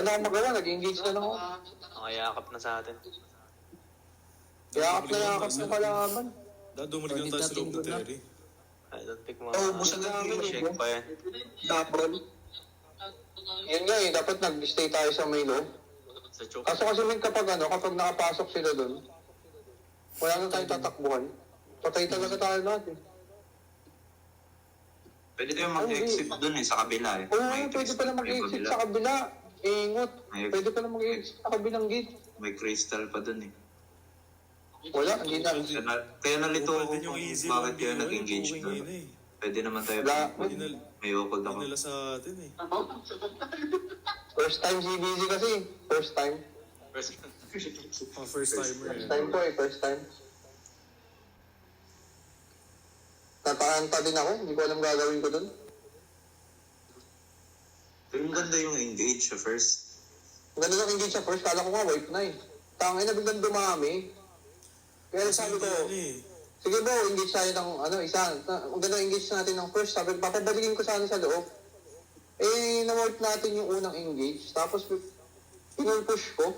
na akong magawa, nag-engage na lang ako. Nakayakap na sa atin. Yakap na yakap na kalaban. Dumalik lang tayo sa loob ng Terry. I don't think mga... Oo, busan na namin check pa yan. Double. Yan nga eh, dapat nag-stay tayo sa may loob. Sa choke. Kaso kasi may kapag nakapasok sila doon, wala na tayong tatakbuhan. Patay talaga tayo lahat eh. Pwede tayo mag-exit dun eh, sa kabila eh. Oo, pwede pala mag-exit sa kabila. Ingot. Pwede pala mag-exit sa kabilang gate. May crystal pa dun eh. Wala, hindi na. Kaya nalito ako Pwede yung kung easy bakit one, kayo yun, nag-engage okay dun. yun eh. Pwede naman tayo. May ukod ako. Nila sa atin eh. First time CBC kasi. First time. First timer First eh. time po eh, first time. Nataanta din ako, hindi ko alam gagawin ko dun. Pero maganda yung engage sa first. Ang ganda ng engage sa first, kala ko nga wipe na eh. Tangay na biglang dumami. Kaya sabi ko, sige bro, engage tayo ng isa. Ang ganda engage natin ng first. Sabi ko, papabalikin ko sana sa loob. Eh, na-wipe natin yung unang engage. Tapos, pinul-push ko.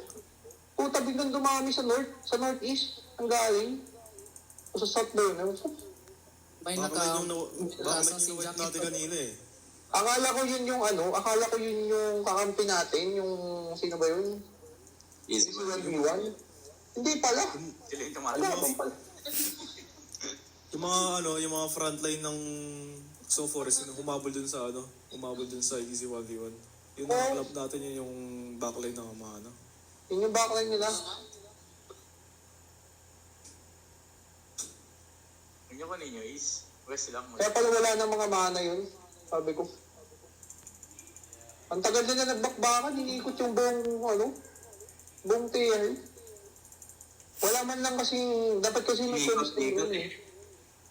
Puta, biglang dumami sa northeast. Ang galing. O sa south doon. May Baka man yung na-wipe natin kanina eh. Akala ko yun yung kakampi natin, yung sino ba yun? Easy Si 1v1. Hindi pala. Sila yung Wala pala. Yung mga frontline ng Snow Forest, humabol dun sa Easy 1v1. Yung nakaklap natin yun yung backline ng mga Yun yung backline nila. Yung kanina is, west lang. Kaya pala wala ng mga mana yun. Sabi ko. Ang tagal nila nagbakbakan, iniikot yung buong tier. Wala man lang kasi, dapat kasi may comms Iniikot doon eh.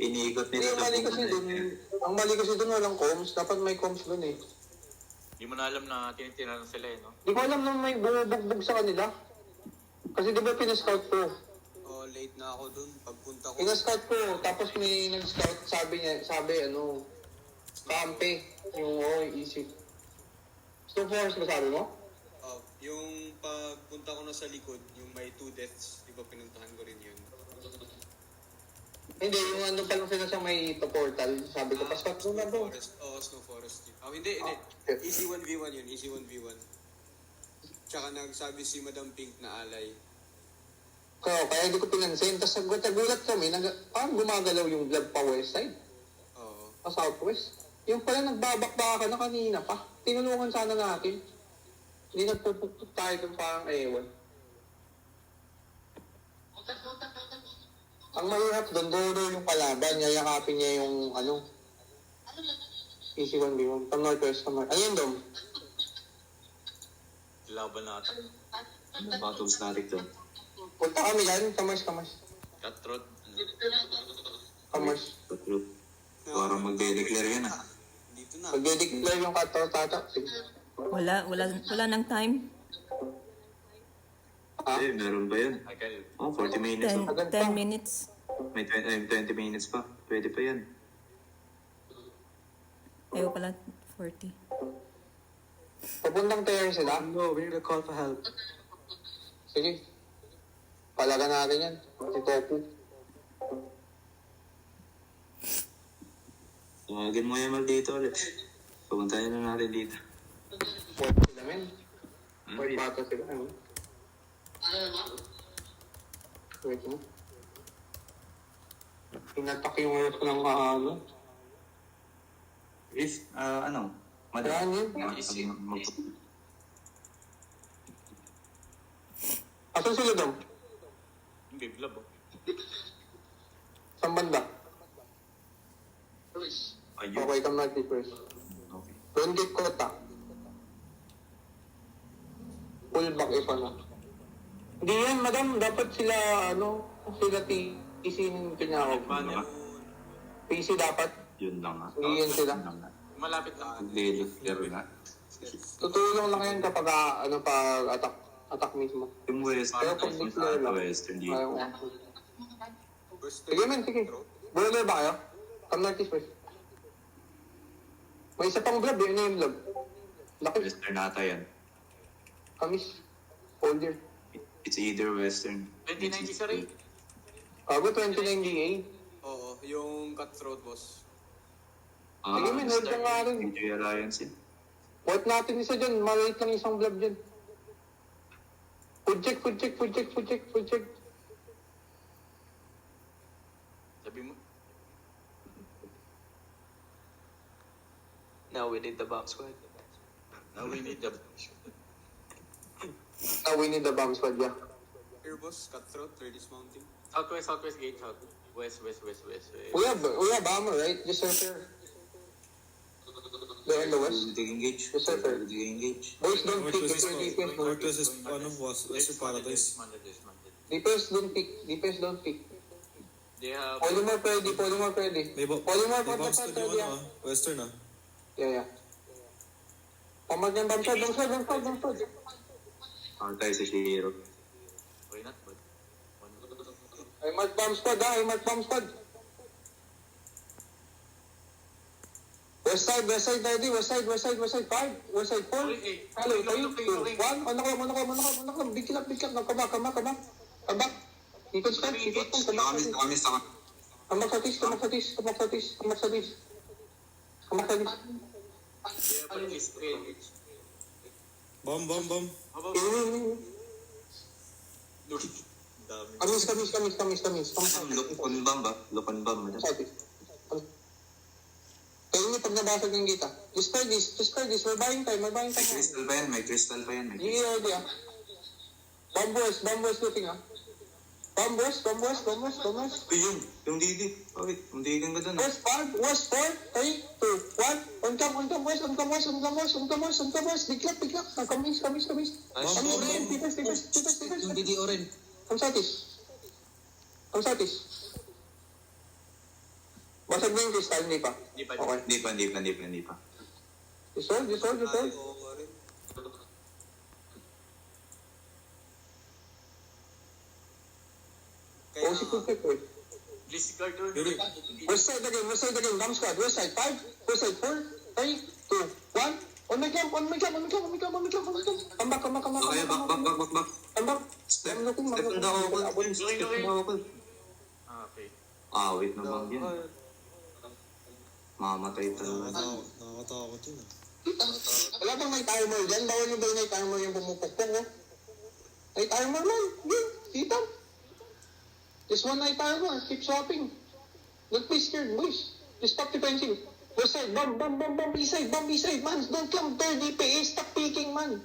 Iniikot Hindi, nila. ang mali kasi doon walang comms, dapat may comms doon eh. Hindi mo na alam na tinitirahan sila eh, no? Di ko alam na may bumubugbog sa kanila. Kasi di ba pinascout ko? late na ako dun. Pagpunta ko. Pinascout ko, tapos may nag-scout, sabi kampe, yung isip. Snow Forest ba sabi mo? Yung pagpunta ko na sa likod, yung may 2 deaths, di ba pinuntahan ko rin yun? Hindi, yung palang sila sa may portal, sabi ko, pascout ko na doon. Snow Forest. Hindi. Easy 1v1 yun, easy 1v1. Tsaka nagsabi si Madam Pink na alay. Kaya hindi ko pinansin. Tapos nagulat kami, parang gumagalaw yung vlog pa west side. Oo. Pa southwest. Yung pala nagbabakbaka na kanina pa. Tinulungan sana natin. Hindi nagpupuktok tayo kung parang ewan. Ang mahirap doon, doon yung kalaban. Yayakapin niya yung Easy 1v1. From northwest ka ayun Dom. Laban natin. Battles natin to. Punta kami dyan. Kamars. Cutthroat. Kamars. True. Parang magde-declare yan ah. Dito na. Magde-declare yung tata. Wala nang time. Eh, meron ba yan? 40 minutes. 10 minutes. May 20 minutes pa. Pwede pa yan. Ayaw pala 40. Papuntang tayo sila. No, we need a call for help. Sige. Palaga natin yan. Si Topu. Tawagin mo yan dito ulit. Pumuntahin na natin dito. Port sila men. Port bata sila. Wait mo. Pinatak yung earth ng Is, Yan yun. Asan sila daw? Hindi, blab oh. Saan banda? Ayun. Okay, come back first. Okay. Don't get caught Pull back if Hindi yan, madam. Dapat sila, sila PC yung tinawag. PC dapat. Yun lang ah. Hindi yan sila. Malapit lang. Magde-declare na. Tutulong lang yan kapag, attack mismo. Yung west, Pero pag declare lang. western dito. Sige men, sige. Boiler ba kayo? Come natin first. May isa pang vlog, yun na yung vlog. Laki. Western nata yan. Kamis. Folder. It's either Western. 2090 sa Ray. Kago 29 DA. Oo, yung cutthroat boss. Sige, men, hold ka nga rin. Enjoy Alliance yun. What natin isa dyan, maliit lang isang blob dyan. Food check. Sabi mo. Now we need the bomb squad. Now we need the... Now we need the bomb squad, yeah. Here boss, cutthroat, third dismounting. Southwest gate, south. West. We have armor, right? Just right there. There in the west. Engage. Yes, sir. Engage. Boys, don't pick. Northwest Defend is, defense. Northwest is, Western Paradise. Defense, don't pick. They have... Polymorph ready. May Polymorph on the bombs front na side, yung yeah. Western ah. Yeah. Pamag ng bomb squad. Tayo sa Shiro. Why not, bud? I mark bomb squad. West side ready. West side 5. West side 4. Hello, 3, 2, 1. Ano ka? Big up. Come back. Defense stand. Come back sa tis. They have at least 3 engage. Bomb. Dami. Kamis. Lupon bomb. Kaya niyo pag nabasag ng kita. Discard this. We're buying time. May crystal pa yan. Yeah. Bomb boys looking ah. Bomb boys. Uy, yung Didi. Wait, yung Didi ka doon. West 4, 3, 2, 1. On cam, boys. Biglat. Kamis. Tipas. Yung Didi Oren. Ang satis. Basag mo yung crystal, hindi pa. Di pa. Okay. Hindi pa. Dissolve. Kaya, Si Pupik, wait. Please guard doon. West side again. Bomb squad. West side 5, West side 4, 3, 2, 1. On my cam. Come back. Okay, back. Come back. Step I'm looking. on the okol. Okay. Wait na bomb yan. Mamatay talaga. Nakakatakot yun ah. Wala bang may timer dyan? Bawal yung ba yung may timer yung pumupukpong, oh? May timer lang. Yun, kita. Just one night timer. Keep swapping. Don't be scared, boys. Just stop defending. West side, bomb, east side, man. Don't come 30 DPA. Stop peeking, man.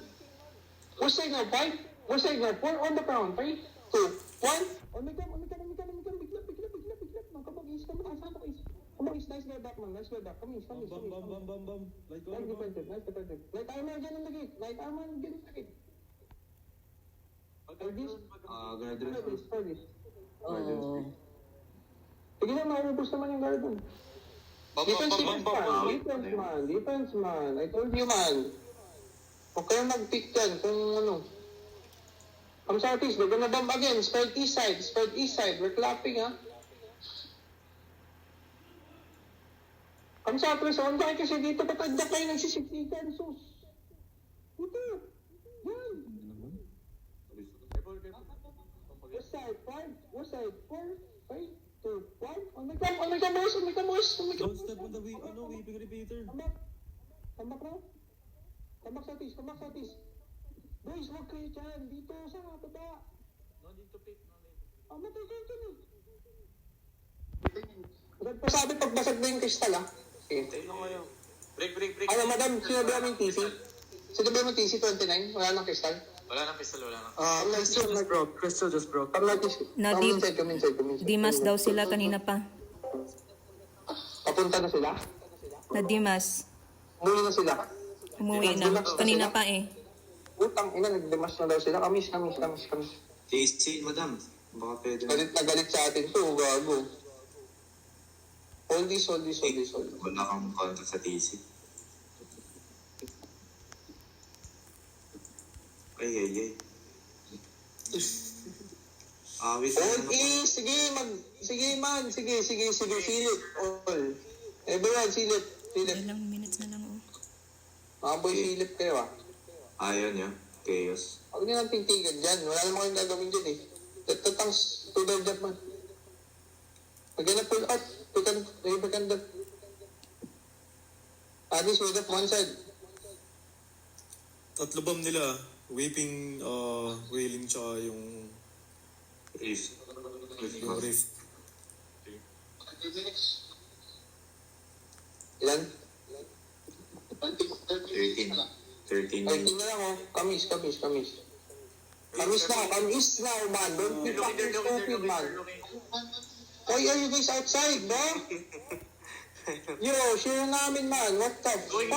West side now, 5. West side now, 4 on the ground. 3, 2, 1. On the cam. Bigla. Come on, east. Nice guy back, man. Come east. Bomb. Light Nice bomb. defensive. Light armor dyan on the gate. Guard this. Sige na, maubos naman yung guard dun. Defense man. I told you, man. Huwag kayong mag-pick dyan kung ano. Come southeast, they're gonna bomb again. Spread east side. We're clapping, ha? Come southwest, on tayo kasi dito patagda kayo nagsisiksikan, sus. Dito. Yan. West side 5, West side 4, 3, 2, 1. On my cam, boys. Don't step on the weeping repeater. Come back now. Come back sa tis. Boys, huwag kayo dyan. Dito sa baba. No need to pick. Matay kayo dyan eh. Nagpasabi pagbasag na yung kristal ah. Okay. Tayo lang kayo. Break. Ano, madam, sinabi namin TC? Sinabi namin TC 29? Wala nang kristal? Wala nang pistol. Crystal just broke. Come inside. Dimas daw sila kanina pa. Papunta na sila? Na Dimas. Umuwi na sila? Umuwi na. Kanina pa eh. Utang ina, nagdemas na daw sila. Kamis. TC, madam. Baka pwede. Galit sa atin to, gago. Hold this. Wala kang contact sa TC. Ay. Wait. Hold is, sige man, silip. All. Everyone, silip. Ilang minutes na lang oh. Mga boy, silip kayo ah. Ayun yun. Chaos. Huwag niyo nang tintigan dyan. Wala namang kayong gagawin dyan eh. Tatang to their job man. We're gonna pull out. We can do. At least with that one side. Tatlo bomb nila. Weeping, Wailing, tsaka yung Rift. Rift. Ilan? 13. 13 Ay, tingnan lang oh. Kamis. Kamis now, man. Don't be fucking stupid, man. Why are you guys outside, bro? Yo, share namin, man. What the fuck?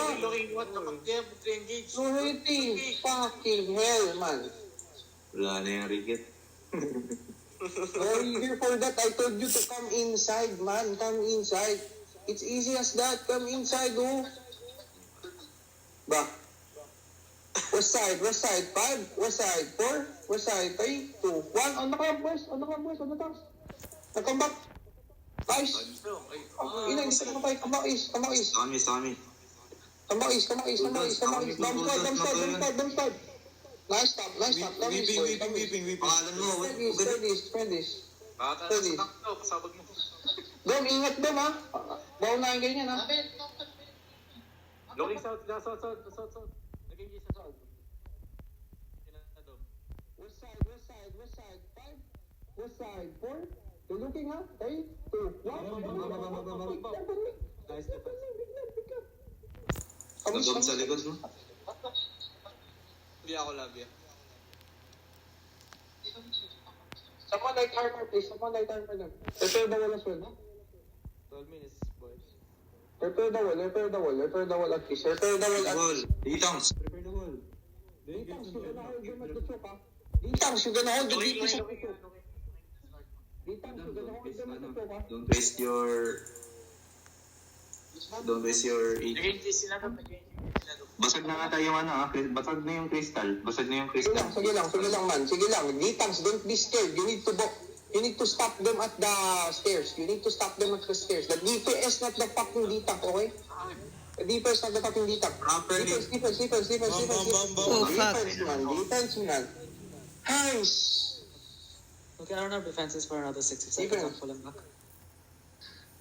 What the fuck? They have to engage. So rating. Fucking hell, man. Wala na yung Ricket. Why are you here for that? I told you to come inside, man. Come inside. It's easy as that. Come inside, oh. Ba? West side, 5, west side, 4, west side, 3, 2, 1. On the club, boys. On the task. Come back. Nice. Ina, hindi ka nakapay. Come back east. Sa kami. Dump squad. Nice stop. Weeping. Pangalan mo, Spread this. Bata Ready. na sa kasabag mo. Dom, ingat Dom, ha? Bawal na yung ganyan, ha? Looking south. Nag-engage sa south. West side, 5, west side, 4. You're looking, ha? 3, 2, 1. Nice. Nag-bomb sa likod mo. Hindi ako labi. Someone light armor, please. Lang. Repair the wall as well, no? 12 minutes, boys. Repair the wall at least. Wall. Ditangs. Ditangs, you're gonna hold them at the choke, ha? Ditangs, you're gonna hold the DPS at the choke. Ha? Don't waste your Basag na nga tayo basag na yung crystal. Sige lang, man. Sige lang. Ditangs, don't be scared. You need to stop them at the stairs. The DPS, not the fucking Ditang, okay? The DPS, not the fucking Ditang. Defense. Oh, fuck. Defense, man. Nice. Okay, I don't have defenses for another 60 seconds. Defense. I'll pull him back.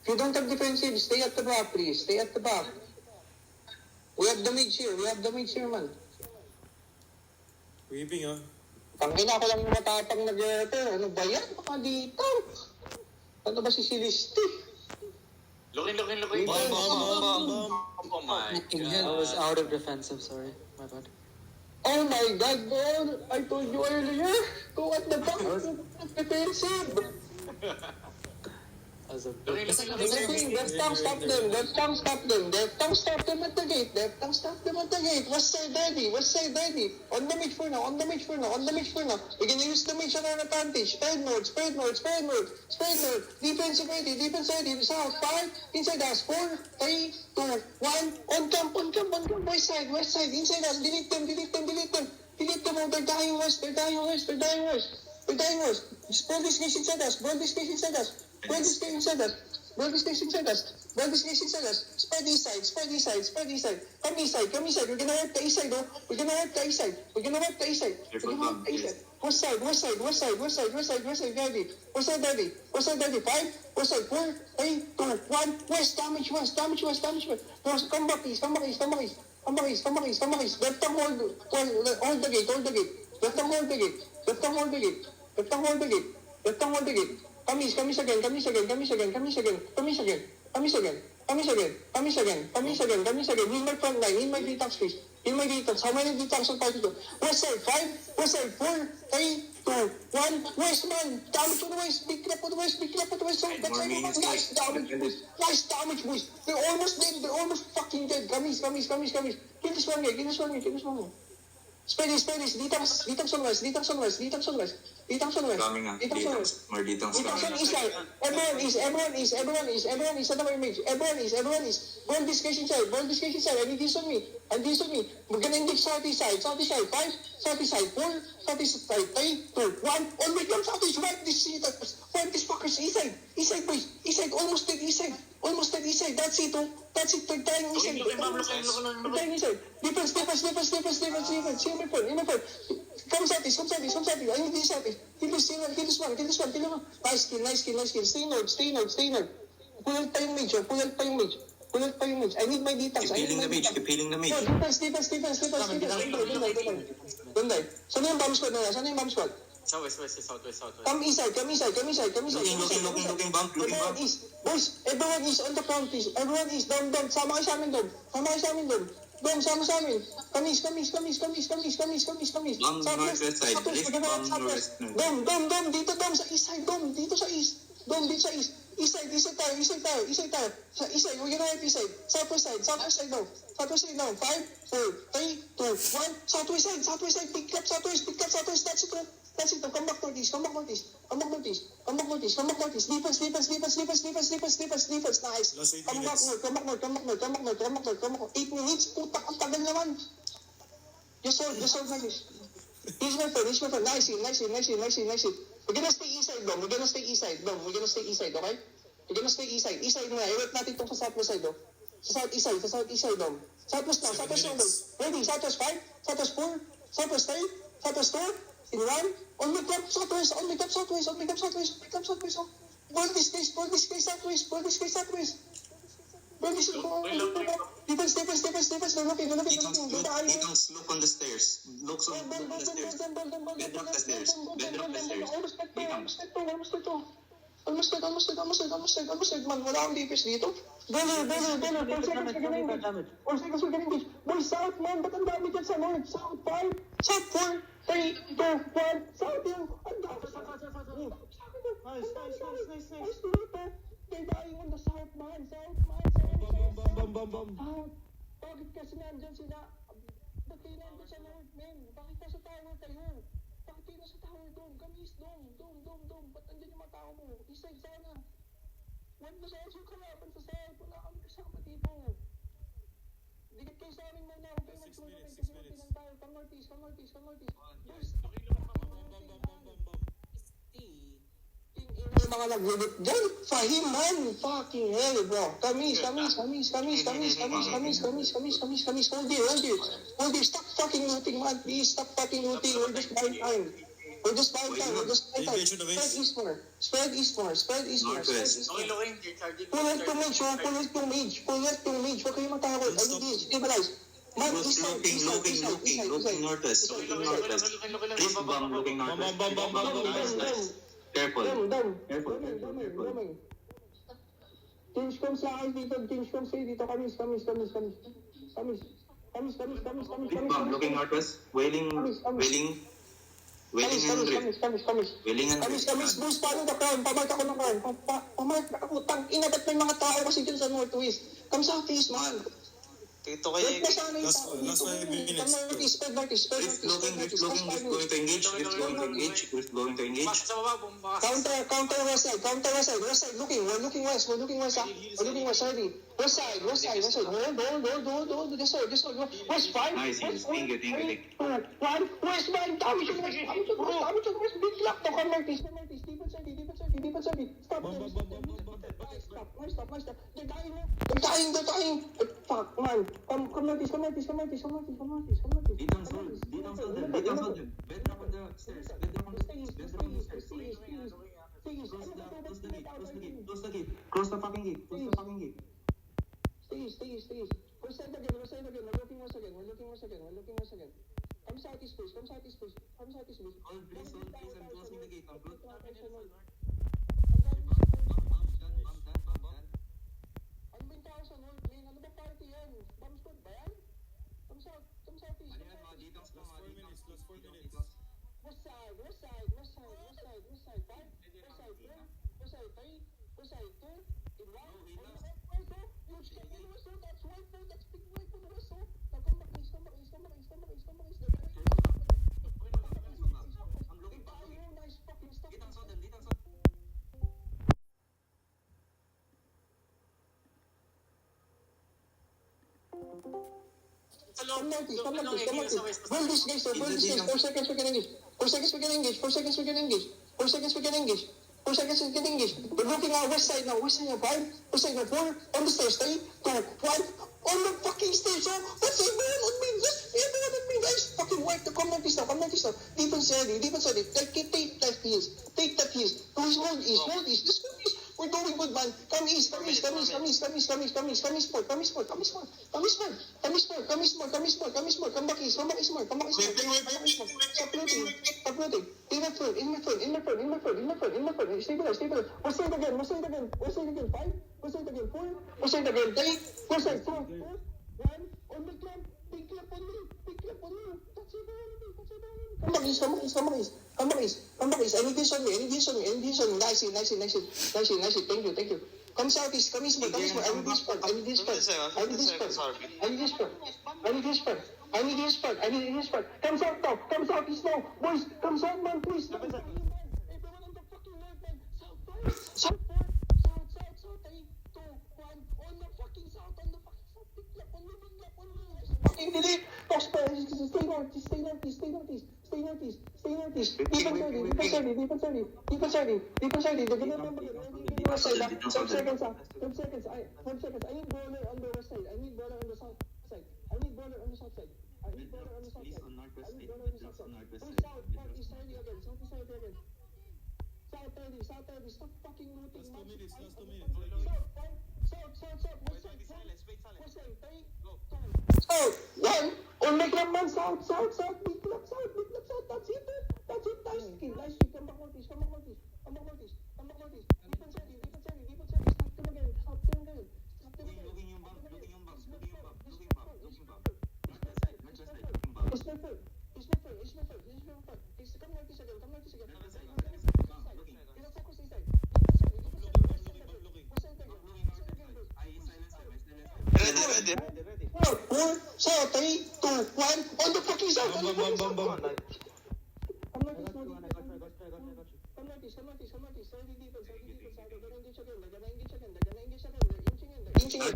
If you don't have defensive, stay at the back, please. Stay at the back. We have the mage here, man. Weeping, ha? Pangina ko lang matapang nag-repair. Ano ba yan? Mga dito. Ano ba si Celeste? Looking. Bomb. Oh my I was out of defensive, sorry. My bad. Oh my God, bro. I told you earlier. Go at the back. Defensive. As a Left tongue stop them at the gate. West side ready. On the mage for now. We're gonna use the mage on our advantage. Spread north. Defense ready. South 5. Inside us 4, 3, 2, 1. On camp. West side. Inside us. Delete them. Oh, they're dying west. Spread this case inside us. Spread this case inside us. Spread east side. Come east side. We're gonna work the east side, though. West side ready. West side ready. 5, west side 4, 3, 2, 1. West, damage west. Come back east. Left tongue hold the gate. Left tongue hold the gate. Come again. In my front line, in my detox space. How many detox on party to? West side 5, west side 4, 3, 2, 1. West man, damage on the west. Big clap on the west. Nice damage, boys. They're almost dead. They're almost fucking dead. Come east. Kill this one guy. Spread this. Detox on west. Detention west. Coming nga. Detention Ditang, west. more ditang Detention coming. east side. Everyone is. Ano ba image? Everyone is. Ball discussion side. I need this on me. We're gonna engage southeast side. 5, southeast side 4, southeast side 3, 2, 1. On my God, southeast right. This fuckers east side. East side boys. East side, almost dead east side. That's it. They're dying east side. They're dying east side. Defense. See my point. Come southeast. I need this southeast. Kill this one. Nice kill. Stay node. Pulal pa yung mage. I need my details. Keep healing the mage. Defense. Don't die. Saan yung bomb squad? Southwest. Come east side. Looking bump. Everyone is. Boys, everyone is on the front, please. Everyone is. Dom. Sama kayo sa amin, Dom. Dom, sama sa amin. Kamis. Bomb northwest side. Lift bomb northwest. Dom. Dito, Dom. Sa east side, Dom. Dito sa east. East side tayo. Sa east side, we're gonna help east side. Southwest side now. 5, 4, 3, 2, 1. Southwest side. Pick up southwest. That's it. Come back northeast. Defense. Nice. Last 8 Come back north. 8 minutes. Putak, ang tagal naman. Just hold nice. He's my friend. Nice. We're gonna stay east side, Dom. Okay? We're gonna stay east side. East side muna. I-work natin itong sa southwest side, Dom. Sa southeast side, Dom. Southwest now, Dom. Ready? Southwest 5, Southwest 4, Southwest 3, Southwest 2, in 1. On me top, Southwest. Ball this case, Southwest. Defense. They're looking. Ditang, look on the stairs. Look on the stairs. Bedrock the stairs. Almost dead, man. Wala akong DPS dito. Baller. 4 seconds we're getting this. Boy, south, man. Ba't ang dami dyan sa north? South 5, south 4, 3, 2, 1. South yun. Ang dami. Nice. They're dying on the south, man. Bam. Bakit kasi nandyan sila? Ba't kayo nandyan sa north, man? Bakit nasa tower kayo? Bakit kayo nasa tower, Dom? Kamis, Dom. Ba't nandyan yung mga tao mo? East side sana. Huwag na sa yung kalaban sa south. Wala kami kasama dito. Dikit kayo sa amin muna. Huwag kayo magtulong kasi magtinang tayo. Come northeast. Boys, yung mga naglulot dyan. Fahim, man. Fucking hell, bro. Kamis. Hold here. Stop fucking looting, man. Please, stop fucking looting. We're just buying time. Spread east more. Northwest. Pull to mage. Huwag kayo matakot. I need this. Stabilize. Man, east side. Looking northwest. Lift bomb looking northwest. Nice. Careful. Dom. Change comes sa akin dito. Kamis. Lift bomb looking northwest. Wailing and drift. Kamis, boost pa the crown. Pamark ako ng crown. Pamark ako. Tang-ina, ba't may mga tao kasi dyan sa northwest? Come southeast, man. Dito kayo. Last 5 minutes. Northeast. Lift going to engage. Going to engage. Sa baba, bumba. Counter west side. We're looking west. Sorry. West side. Hold. Just hold. West 5. Nice. Thank you. West 5. Dami siya. Big lock to. Come northeast. Defense side. Stop. They're dying. Fuck, man. Come northeast. Ditang soldier. Bedrock on the stairs. Close the fucking gate. Stay. We're side again. We're looking once again. Come southeast, please. Hold please. I'm closing the gate. Ano ba yung tao sa north, man? Ano ba party yan? Bomb squad ba yan? Come southeast. Ditang Last 4 minutes. West side. 5. West side 3. West side 2. In 1. Huge check in the west. That's right. That's big right for the west. Now come back east. Nice. Come northeast. Roll this guys, sir. Roll this guys. 4 seconds we can engage. 4 seconds we can engage. 4 seconds we can engage. 4 seconds we can engage. 4 seconds we can engage. We're looking at west side now. West side now, 5. West side now, 4. On the stairs, 3, 2, 1. On the fucking stairs, oh. That's everyone on me. Just everyone on me, guys. Fucking wipe the come northeast now. Come northeast now. Defense ready. Take that heels. Take that heels. Hold east. Just go east. We're going good, man. Come east. Come east. Come back east. Stop looting. In my front. Stabilize. We're side again. 5. We're side again. 4. We're side again. 3. We're side 4. 1. On the club. Big clap on me. That's it. Come back east. I need this on me. Nice it. Thank you. Come southeast. Come east more. I need this part. I need this part. Come south now. Come southeast now. Boys, come south, man, please. Everyone on the fucking left, man. South. 3, 2, 1. On the fucking south. Big clap on me. Fucking did it. Stay northeast. Defense ready. They're gonna remember it. West side. 10 seconds. I need bowler on the west side. I need bowler on the south side. Please on northwest side. Blocks on northwest Push side. south. Southeast side again. South 30. Stop fucking looting. Last 2 minutes. South. West side. 3, 2, 1. On make them man. South. Big clap south. That's it. Nice kill. Come back northeast. Defense ready. Stop them again. Looking yung bomb. Northwest side. Looking bomb. It's my fault. Come northeast again. Focus inside. Ready. 4, 3, 2, 1. On the fucking south. Bam. Come northeast. Ready defense. They're gonna engage again. They're inching in.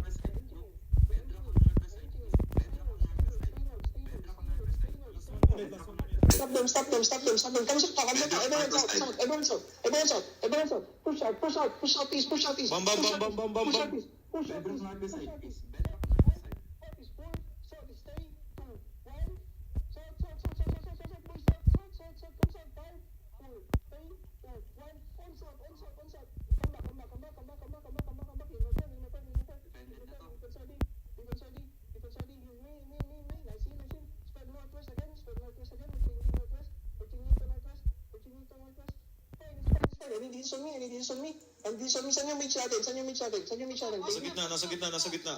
Stop them. Come south. Everyone south. Push out east. Bam. Push out east. Bedrock northwest side. Southeast 4, southeast 3, 2, 1. South. Come south. 5, 4, 3, 2, 1. On south. Come back. In my front. Defense ready. Me. Nice. Spread northwest again. Pushing into northwest. Fine. I need this on me. Saan yung mid natin? Nasa gitna.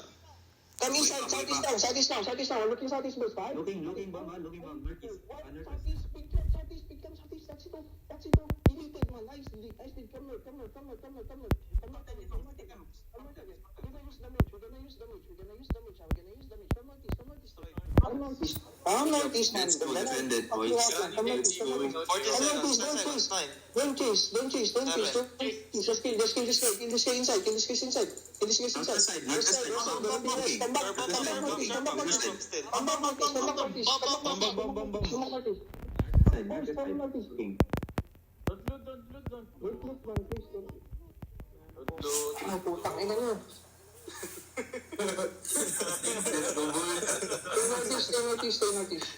Come inside. Southeast now. I'm looking southeast, boys. 5. Looking bomb. Northeast. Southeast. Big club southeast. That's it. Deleted, man. Nice lead. Come north. We're gonna use damage. Come northeast, man. Let's go defended, boys. Come northeast. Don't chase. Just kill this guy inside. Northwest side. Come back northeast. Come back northeast. Looking. Don't man, please. Putang ina nyo. Stay northeast.